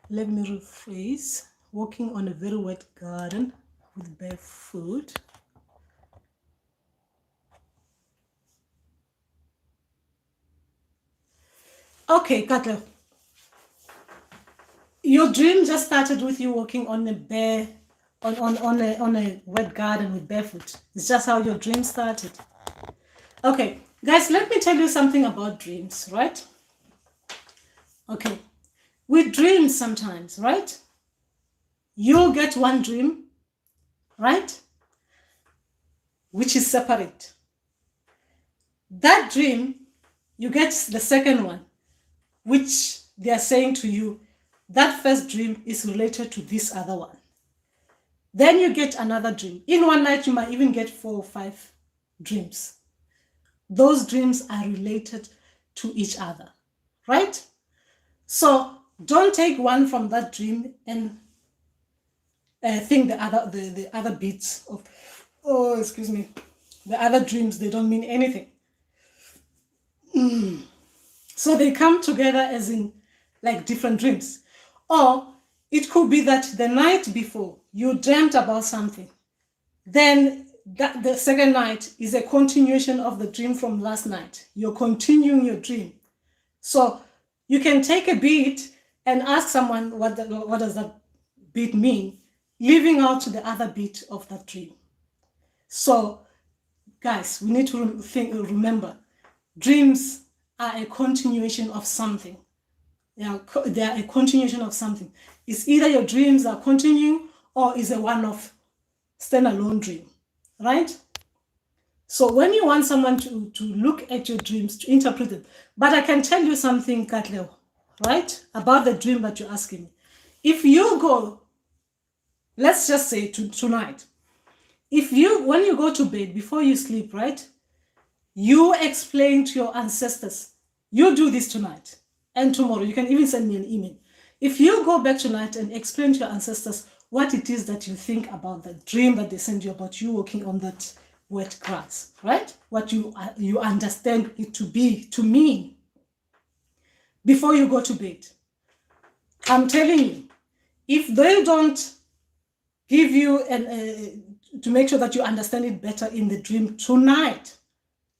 Let me rephrase. Walking on a very wet garden with barefoot. Okay, Katla. Your dream just started with you walking on a wet garden with barefoot. It's just how your dream started. Okay, guys, let me tell you something about dreams, right? Okay, with dreams sometimes, right? You get one dream, right? Which is separate. That dream, you get the second one, which they are saying to you, that first dream is related to this other one. Then you get another dream. In one night, you might even get 4 or 5 dreams. Those dreams are related to each other, right? So don't take one from that dream and think the other bits of, the other dreams, they don't mean anything. So they come together as in like different dreams. Or it could be that the night before you dreamt about something, then the second night is a continuation of the dream from last night. You're continuing your dream. So you can take a beat and ask someone what does that beat mean, leaving out the other bit of that dream. So guys, we need to remember, dreams are a continuation of something. They are a continuation of something. It's either your dreams are continuing or is a one-off standalone dream, right? So when you want someone to look at your dreams, to interpret it, but I can tell you something, Katleo, right, about the dream that you're asking me. If you go, let's just say tonight, when you go to bed, before you sleep, right, you explain to your ancestors, you do this tonight and tomorrow. You can even send me an email. If you go back tonight and explain to your ancestors what it is that you think about the dream that they send you about you walking on that wet grass, right? What you understand it to be, to mean, before you go to bed. I'm telling you, if they don't give you to make sure that you understand it better in the dream tonight,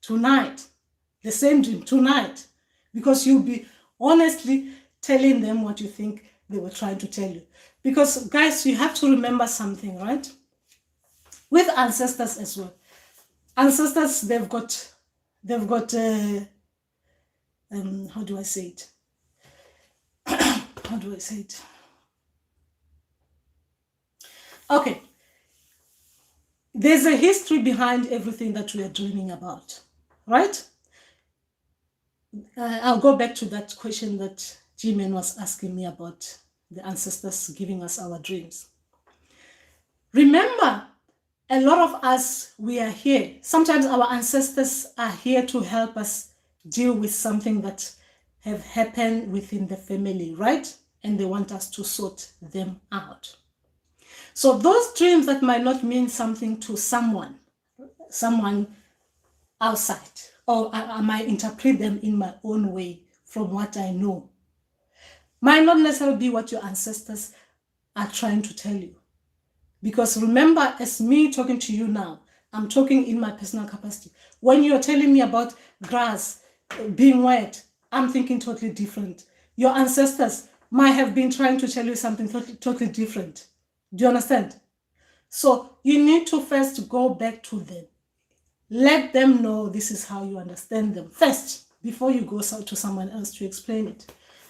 the same dream tonight, because you'll be honestly telling them what you think they were trying to tell you. Because guys, you have to remember something, right? With ancestors as well. Ancestors, they've got how do I say it? How do I say it? Okay. There's a history behind everything that we are dreaming about, right? I'll go back to that question that G-Man was asking me about the ancestors giving us our dreams. Remember, a lot of us, we are here. Sometimes our ancestors are here to help us deal with something that have happened within the family, right? And they want us to sort them out. So those dreams that might not mean something to someone outside, or I might interpret them in my own way from what I know, might not necessarily be what your ancestors are trying to tell you. Because remember, as me talking to you now, I'm talking in my personal capacity. When you're telling me about grass being wet, I'm thinking totally different. Your ancestors might have been trying to tell you something totally different. Do you understand? So you need to first go back to them. Let them know this is how you understand them first, before you go to someone else to explain it.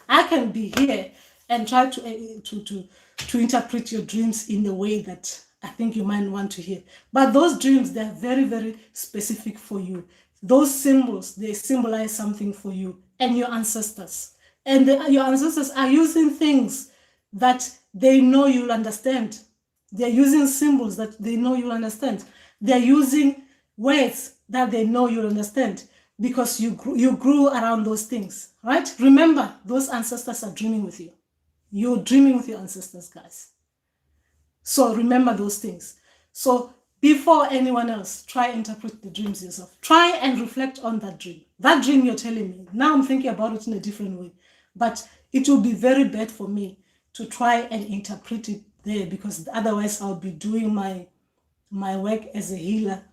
I can be here and try to interpret your dreams in the way that I think you might want to hear. But those dreams, they're very, very specific for you. Those symbols, they symbolize something for you and your ancestors. And your ancestors are using things that they know you'll understand. They're using symbols that they know you'll understand. They're using words that they know you'll understand, because you grew around those things, right? Remember, those ancestors are dreaming with you. You're dreaming with your ancestors, guys. So remember those things. So before anyone else, try and interpret the dreams yourself. Try and reflect on that dream. That dream you're telling me, now I'm thinking about it in a different way. But it will be very bad for me to try and interpret it there, because otherwise I'll be doing my work as a healer,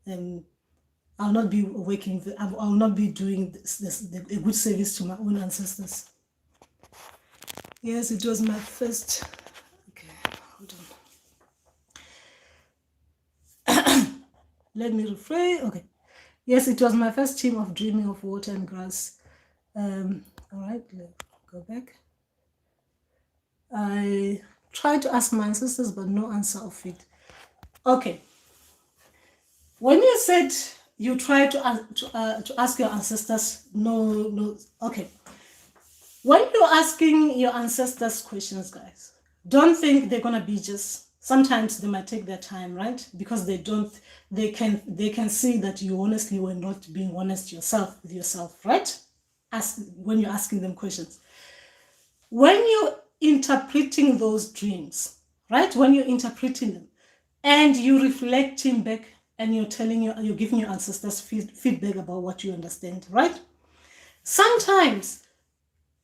and I'll not be I'll not be doing a good service to my own ancestors. Yes, it was my first. Okay, hold on. Let me rephrase. Okay. Yes, it was my first dream of dreaming of water and grass. All right, let's go back. I tried to ask my ancestors, but no answer of it. Okay. When you said you tried to ask your ancestors, no. Okay. When you're asking your ancestors questions, guys, don't think they're gonna be just. Sometimes they might take their time, right? Because they can see that you honestly were not being honest with yourself, right? When you're asking them questions. When you're interpreting those dreams, right? When you're interpreting them and you're reflecting back and you're giving your ancestors feedback about what you understand, right? Sometimes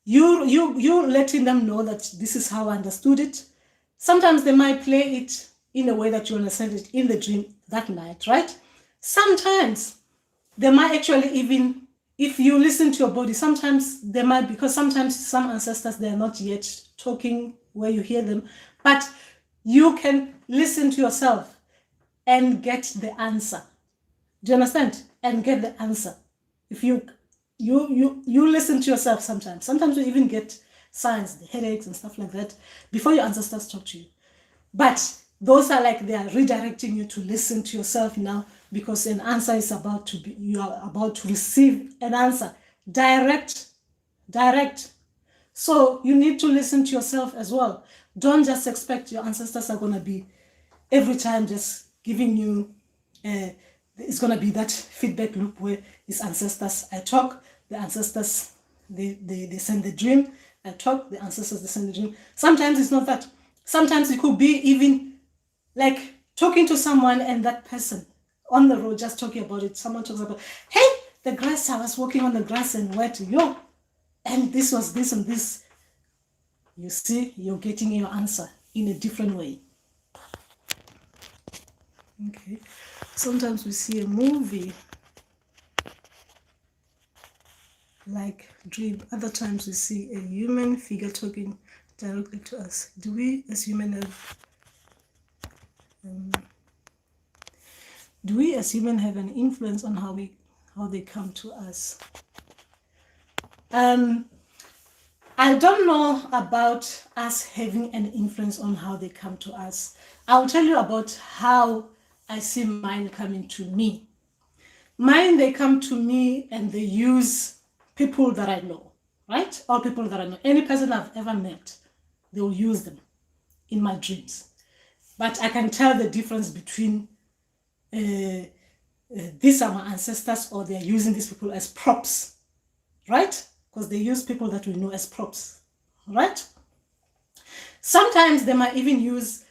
you're letting them know that this is how I understood it. Sometimes they might play it in a way that you understand it in the dream that night, right? Sometimes they might actually, even if you listen to your body, sometimes they might, because sometimes some ancestors, they're not yet talking where you hear them, but you can listen to yourself and get the answer. Do you understand? And get the answer. If you listen to yourself sometimes you even get signs, the headaches and stuff like that, before your ancestors talk to you. But those are like, they are redirecting you to listen to yourself now, because an answer is you are about to receive an answer. Direct. So you need to listen to yourself as well. Don't just expect your ancestors are going to be every time just giving you, it's going to be that feedback loop where it's ancestors, I talk, the ancestors, they send the dream, I talk, the ancestors, they send the dream. Sometimes it's not that. Sometimes it could be even like talking to someone and that person on the road just talking about it. Someone talks about, hey, the grass, I was walking on the grass and wet, yo, and this was this and this. You see, you're getting your answer in a different way. Okay. Sometimes we see a movie like dream. Other times we see a human figure talking directly to us. Do we as human have an influence on how they come to us? I don't know about us having an influence on how they come to us. I'll tell you about how I see mine coming to me. Mine, they come to me and they use people that I know, right? All people that I know. Any person I've ever met, they'll use them in my dreams. But I can tell the difference between these are my ancestors, or they're using these people as props, right? Because they use people that we know as props, right? Sometimes they might even use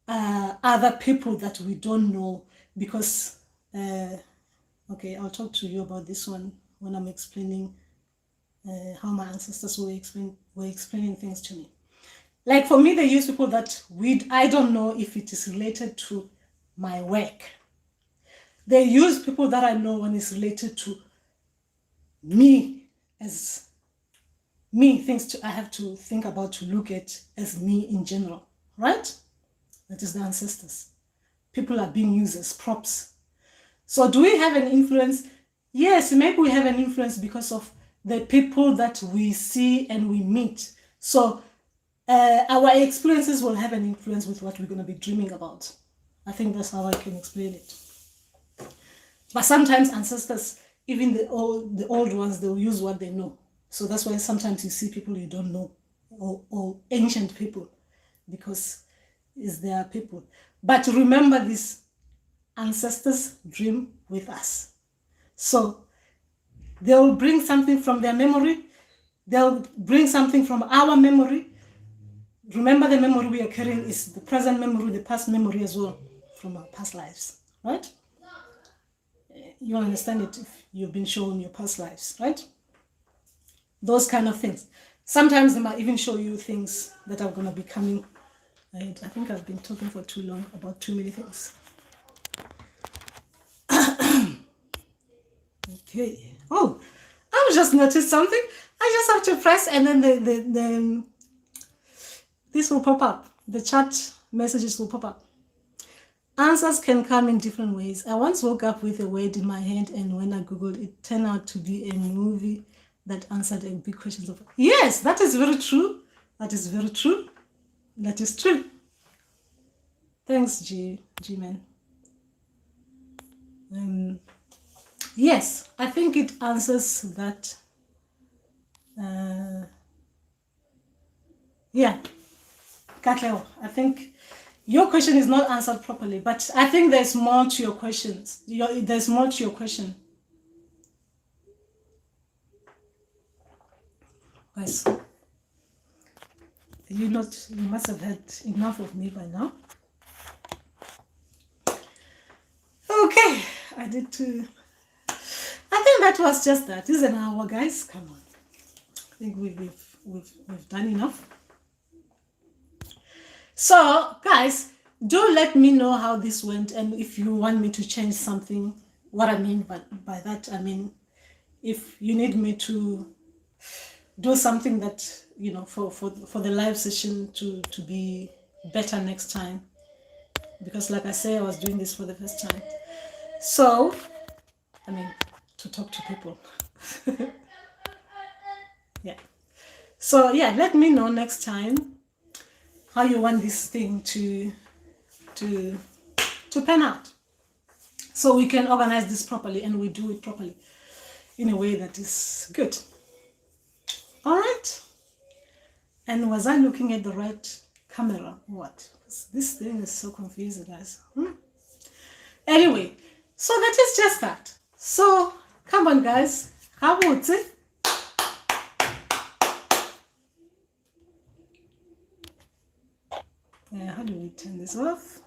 other people that we don't know because, okay, I'll talk to you about this one when I'm explaining how my ancestors were explaining things to me. Like for me, they use people that I don't know if it is related to my work. They use people that I know when it's related to me, as me, things I have to think about, to look at as me in general, right? That is the ancestors. People are being used as props. So do we have an influence? Yes, maybe we have an influence because of the people that we see and we meet. So our experiences will have an influence with what we're going to be dreaming about. I think that's how I can explain it. But sometimes ancestors, even the old ones, they'll use what they know. So that's why sometimes you see people you don't know, or ancient people, because it's their people. But remember, these ancestors dream with us. So they'll bring something from their memory. They'll bring something from our memory. Remember, the memory we are carrying is the present memory, the past memory as well, from our past lives, right? You understand it if you've been shown your past lives, right? Those kind of things. Sometimes they might even show you things that are going to be coming. I think I've been talking for too long about too many things. Okay. Oh, I've just noticed something. I just have to press and then this will pop up. The chat messages will pop up. Answers can come in different ways. I once woke up with a word in my hand, and when I Googled, it turned out to be a movie that answered a big question of. Yes, that is very true. That is very true. That is true. Thanks, G-Man. Yes, I think it answers that. Yeah, Katleo, I think your question is not answered properly, but I think there's more to your questions. There's more to your question. Guys, you must have had enough of me by now. Okay, I think that was just that. This is an hour, guys. Come on. I think we've done enough. So, guys, do let me know how this went, and if you want me to change something. What I mean by that, I mean, if you need me to do something that, you know, for the live session to be better next time, because like I say, I was doing this for the first time. So, I mean, to talk to people. Yeah. So yeah, let me know next time how you want this thing to pan out, so we can organize this properly and we do it properly in a way that is good. All right. And was I looking at the right camera? What? This thing is so confusing, guys. Anyway, so that is just that. So come on, guys. How about it? How do we turn this off?